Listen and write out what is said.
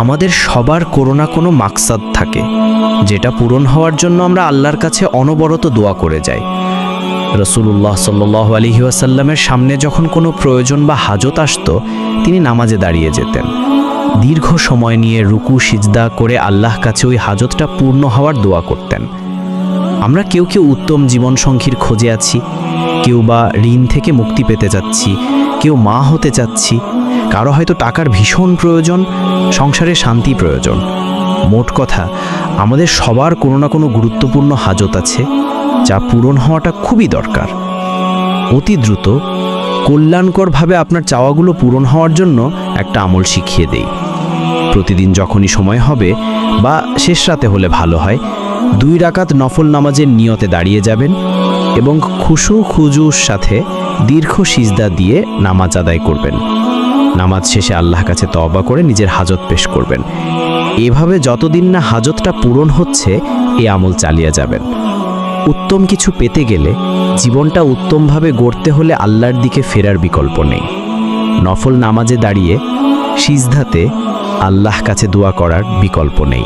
আমাদের সবার কোনো না কোনো মাকসাদ থাকে, যেটা পূরণ হওয়ার জন্য আমরা আল্লাহর কাছে অনবরত দোয়া করে যাই। রাসূলুল্লাহ সাল্লাল্লাহু আলাইহি ওয়াসাল্লামের সামনে যখন কোনো প্রয়োজন বা হাজত আসতো, তিনি নামাজে দাঁড়িয়ে যেতেন। দীর্ঘ সময় নিয়ে রুকু সিজদা করে আল্লাহর কাছে ওই হাজতটা পূর্ণ হওয়ার দোয়া করতেন। আমরা কেউ কেউ উত্তম জীবনসঙ্গীর খোঁজে আছি, কেউ বা ঋণ থেকে মুক্তি পেতে যাচ্ছি, কেউ মা হতে চাচ্ছি, কারো হয়তো টাকার ভীষণ প্রয়োজন, সংসারে শান্তি প্রয়োজন। মোট কথা, আমাদের সবার কোনো না কোনো গুরুত্বপূর্ণ হাজত আছে, যা পূরণ হওয়াটা খুবই দরকার। অতি দ্রুত কল্যাণকরভাবে আপনার চাওয়াগুলো পূরণ হওয়ার জন্য একটা আমল শিখিয়ে দেই। প্রতিদিন যখনই সময় হবে বা শেষ রাতে হলে ভালো হয়, 2 রাকাত নফল নামাজের নিয়তে দাঁড়িয়ে যাবেন এবং খুশু খুজুর সাথে দীর্ঘ সিজদা দিয়ে নামাজ আদায় করবেন। নামাজ শেষে আল্লাহর কাছে তওবা করে নিজের হাজত পেশ করবেন। এভাবে যতদিন না হাজতটা পূরণ হচ্ছে, এ আমল চালিয়ে যাবেন। উত্তম কিছু পেতে গেলে, জীবনটা উত্তমভাবে গড়তে হলে আল্লাহর দিকে ফেরার বিকল্প নেই। নফল নামাজে দাঁড়িয়ে সিজদাতে আল্লাহর কাছে দোয়া করার বিকল্প নেই।